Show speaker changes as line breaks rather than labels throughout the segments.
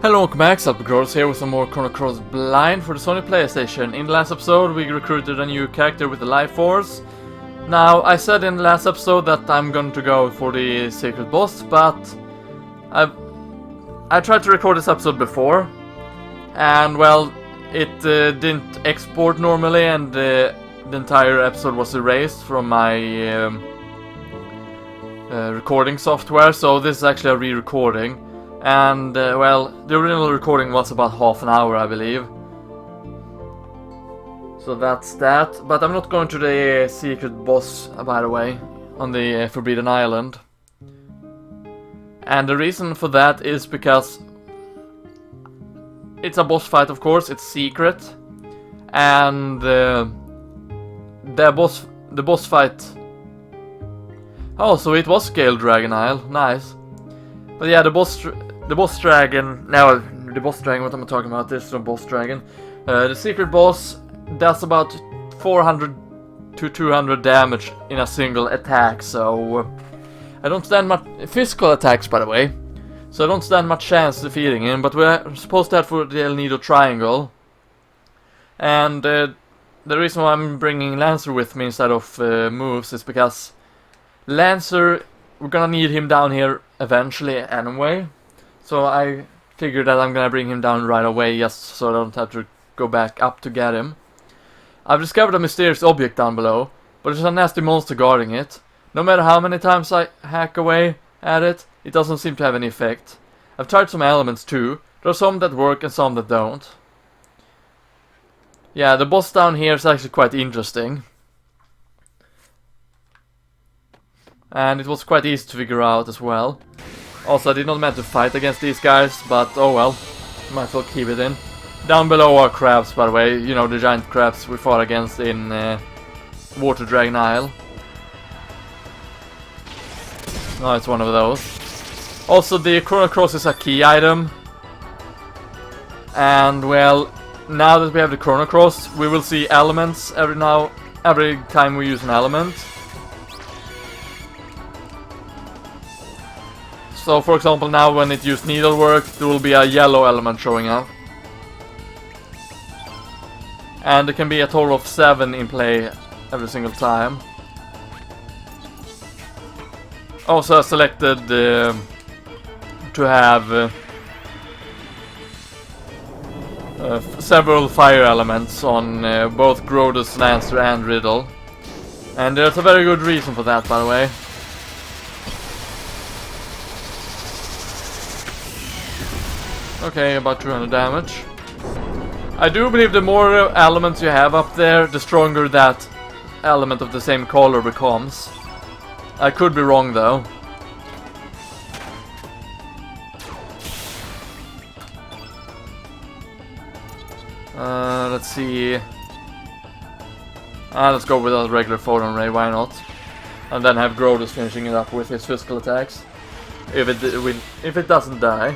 Hello, welcome back, LPGrodus here with some more Chrono Blind for the Sony PlayStation. In the last episode we recruited a new character with the Life Force. Now, I said in the last episode that I'm going to go for the secret boss, but I tried to record this episode before, and well, it didn't export normally, and the entire episode was erased from my recording software, so this is actually a re-recording. And, well, the original recording was about half an hour, I believe. So that's that. But I'm not going to the secret boss, by the way, on the Forbidden Island. And the reason for that is because it's a boss fight, of course, it's secret. And the boss fight... Oh, so it was Scale Dragon Isle, nice. But yeah, the boss dragon, what am I talking about? This is a boss dragon. The secret boss does about 400 to 200 damage in a single attack, so I don't stand much physical attacks, by the way. So I don't stand much chance defeating him, but we're supposed to head for the Nido Triangle. And the reason why I'm bringing Lancer with me instead of moves is because Lancer, we're gonna need him down here eventually anyway. So I figured that I'm gonna bring him down right away, just so I don't have to go back up to get him. I've discovered a mysterious object down below, but there's a nasty monster guarding it. No matter how many times I hack away at it, it doesn't seem to have any effect. I've tried some elements too. There are some that work and some that don't. Yeah, the boss down here is actually quite interesting. And it was quite easy to figure out as well. Also, I did not meant to fight against these guys, but oh well. Might as well keep it in. Down below are crabs, by the way. You know, the giant crabs we fought against in Water Dragon Isle. Oh, it's one of those. Also, the Chrono Cross is a key item. And, well, now that we have the Chrono Cross, we will see elements every time we use an element. So, for example, now when it used needlework, there will be a yellow element showing up. And there can be a total of 7 in play every single time. Also, I selected to have several fire elements on both Grodus, Lancer and Riddle. And there's a very good reason for that, by the way. Okay, about 200 damage. I do believe the more elements you have up there, the stronger that element of the same color becomes. I could be wrong though. Let's see. Let's go with a regular photon ray, why not? And then have Grodus finishing it up with his physical attacks. If it doesn't die.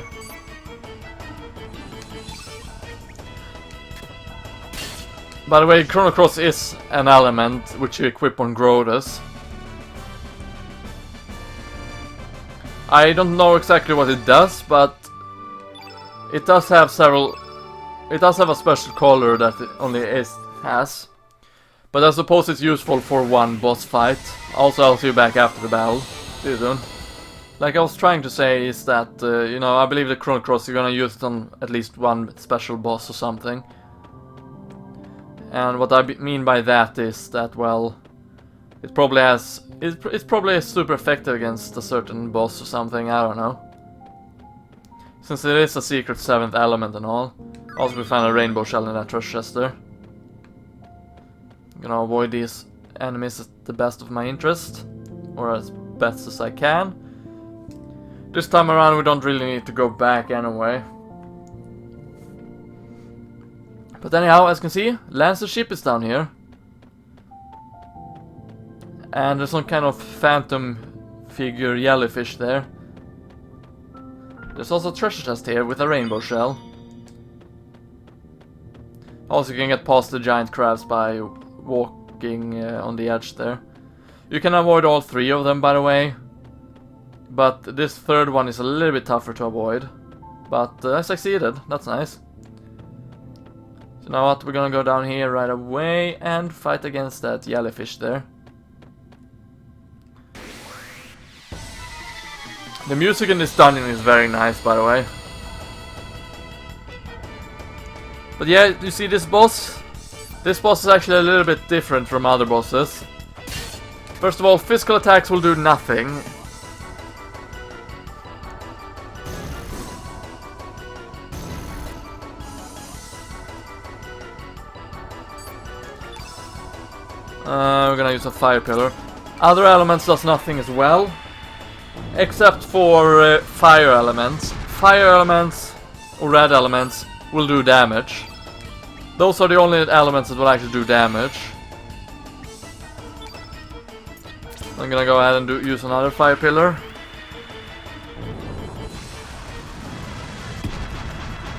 By the way, Chrono Cross is an element which you equip on Grodus. I don't know exactly what it does, but it does have several. It does have a special color that it only has. But I suppose it's useful for one boss fight. Also, I'll see you back after the battle. See you soon. Like I was trying to say is that, you know, I believe the Chrono Cross, you're gonna use it on at least one special boss or something. And what I mean by that is that, well, it probably has... It's probably super effective against a certain boss or something, I don't know. Since it is a secret 7th element and all. Also, we found a rainbow shell in that treasure chest there. I'm gonna avoid these enemies at the best of my interest. Or as best as I can. This time around we don't really need to go back anyway. But anyhow, as you can see, Lancer ship is down here. And there's some kind of phantom figure jellyfish there. There's also a treasure chest here with a rainbow shell. Also, you can get past the giant crabs by walking on the edge there. You can avoid all 3 of them, by the way. But this third one is a little bit tougher to avoid. But I succeeded. That's nice. So now what? We're gonna go down here right away and fight against that jellyfish there. The music in this dungeon is very nice, by the way. But yeah, you see this boss? This boss is actually a little bit different from other bosses. First of all, physical attacks will do nothing. We're gonna use a fire pillar. Other elements does nothing as well. Except for fire elements. Fire elements or red elements will do damage. Those are the only elements that will actually do damage. I'm gonna go ahead and use another fire pillar.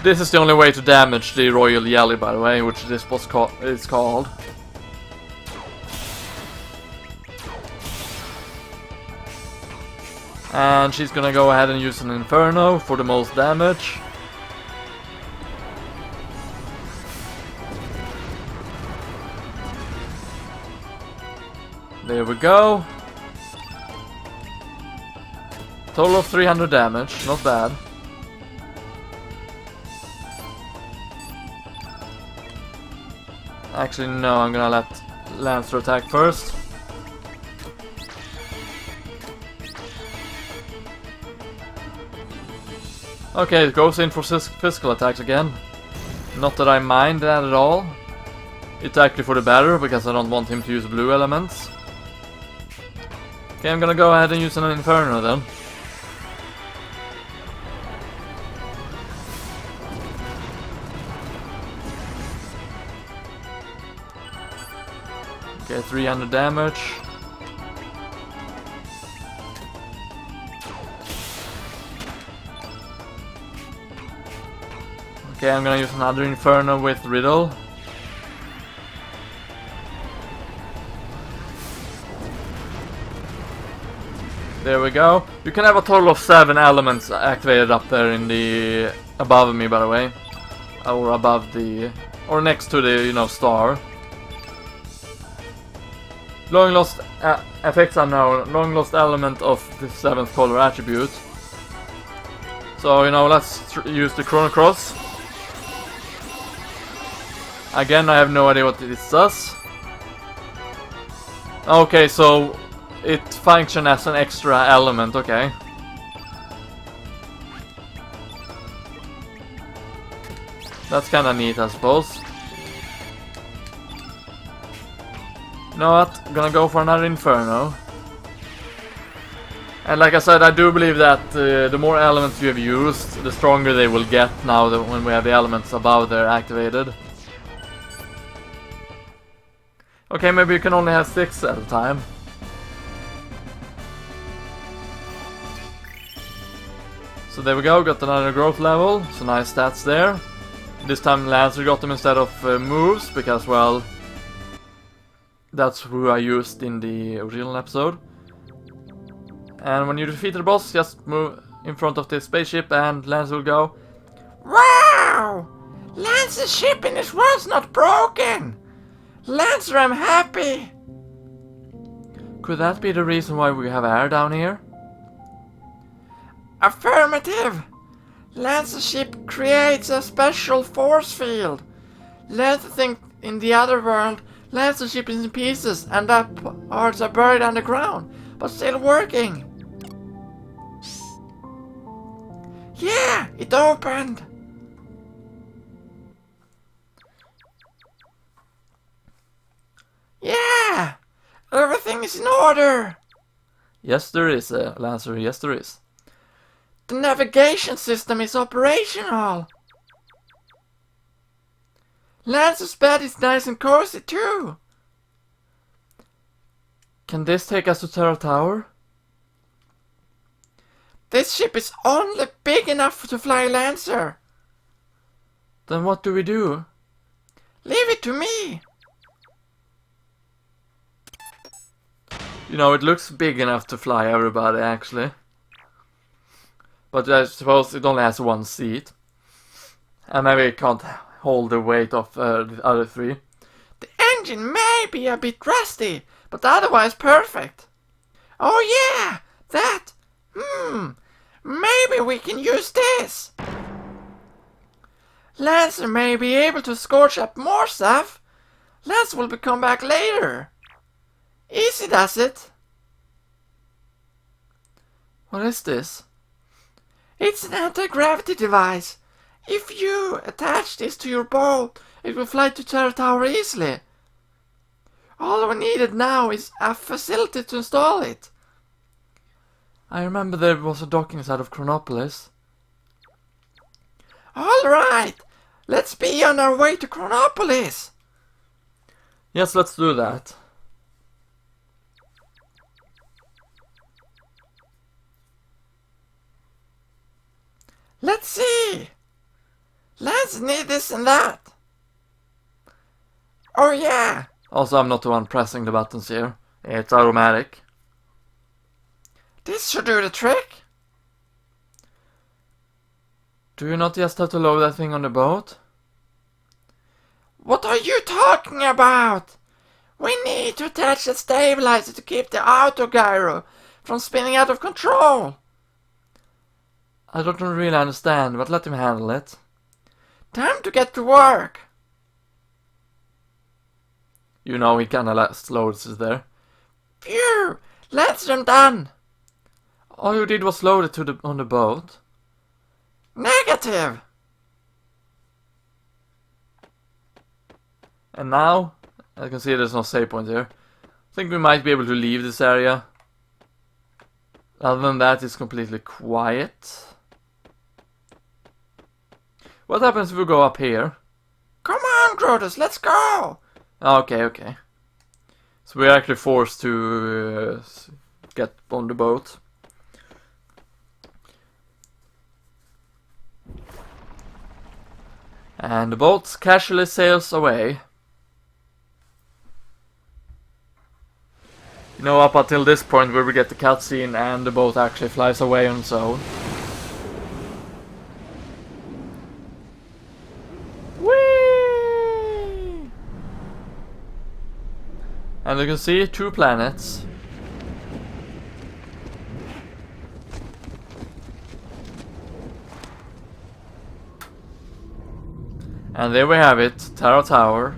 This is the only way to damage the royal jelly, by the way, which this boss is called. And she's gonna go ahead and use an inferno for the most damage. There we go. Total of 300 damage, not bad. Actually, no, I'm gonna let Lancer attack first. Okay, it goes in for physical attacks again. Not that I mind that at all. It's actually for the better, because I don't want him to use blue elements. Okay, I'm gonna go ahead and use an Inferno then. Okay, 300 damage. Okay, I'm gonna use another Inferno with Riddle. There we go. You can have a total of 7 elements activated up there in the... above me, by the way. Or above the... or next to the, you know, star. Long lost effects are now long lost element of the 7th color attribute. So, you know, let's use the Chrono Cross. Again, I have no idea what this does. Okay, so it functions as an extra element, okay. That's kinda neat, I suppose. You know what? I'm gonna go for another Inferno. And like I said, I do believe that the more elements you have used, the stronger they will get now that when we have the elements above there activated. Okay, maybe you can only have 6 at a time. So there we go, got another growth level, so nice stats there. This time Lancer got them instead of moves, because, well, that's who I used in the original episode. And when you defeat the boss, just move in front of the spaceship and Lancer will go, "Wow! Lancer's ship in this world's not broken! Lancer, I'm happy!" Could that be the reason why we have air down here? Affirmative! Lancer's ship creates a special force field. Lancer thinks in the other world, Lancer's ship is in pieces and that parts are buried underground, but still working. Yeah, it opened! Yeah! Everything is in order! Yes, there is, Lancer, yes, there is. The navigation system is operational! Lancer's bed is nice and cozy, too! Can this take us to Terra Tower? This ship is only big enough to fly Lancer! Then what do we do? Leave it to me! You know, it looks big enough to fly everybody, actually. But I suppose it only has one seat. And maybe it can't hold the weight of the other three.
The engine may be a bit rusty, but otherwise perfect. Oh yeah, that. Maybe we can use this. Lancer may be able to scorch up more stuff. Lance will be come back later. Easy does it.
What is this?
It's an anti-gravity device. If you attach this to your boat, it will fly to Terra Tower easily. All we needed now is a facility to install it.
I remember there was a docking site of Chronopolis.
Alright, let's be on our way to Chronopolis.
Yes, let's do that.
Let's see. Let's need this and that. Oh yeah.
Also, I'm not the one pressing the buttons here. It's automatic.
This should do the trick.
Do you not just have to load that thing on the boat?
What are you talking about? We need to attach a stabilizer to keep the autogyro from spinning out of control.
I don't really understand, but let him handle it.
Time to get to work.
You know, he kinda loads it there.
Phew, let's them done.
All you did was load it on the boat.
Negative.
And now, I can see there's no save point here. I think we might be able to leave this area. Other than that, it's completely quiet. What happens if we go up here?
Come on, Grodus, let's go.
Okay. So we're actually forced to get on the boat. And the boat casually sails away. You know, up until this point where we get the cutscene and the boat actually flies away on its own. Whee! And you can see 2 planets. And there we have it, Terra Tower.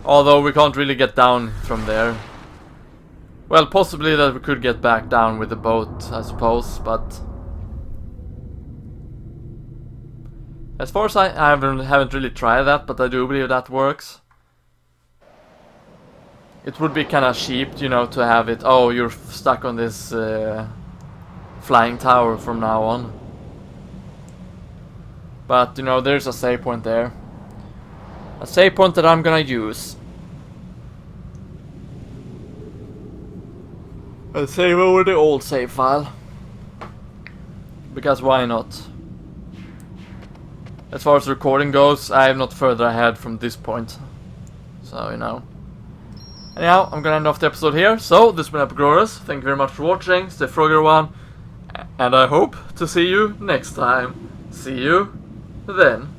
Although we can't really get down from there. Well, possibly that we could get back down with the boat, I suppose, but... As far as I haven't really tried that, but I do believe that works. It would be kinda cheap, you know, to have it, oh, you're stuck on this flying tower from now on. But, you know, there's a save point there. A save point that I'm gonna use. I'll save over the old save file. Because why not? As far as recording goes, I am not further ahead from this point. So, you know. Anyhow, I'm gonna end off the episode here. So, this has been LPGrodus. Thank you very much for watching. Stay froggy, everyone. And I hope to see you next time. See you then.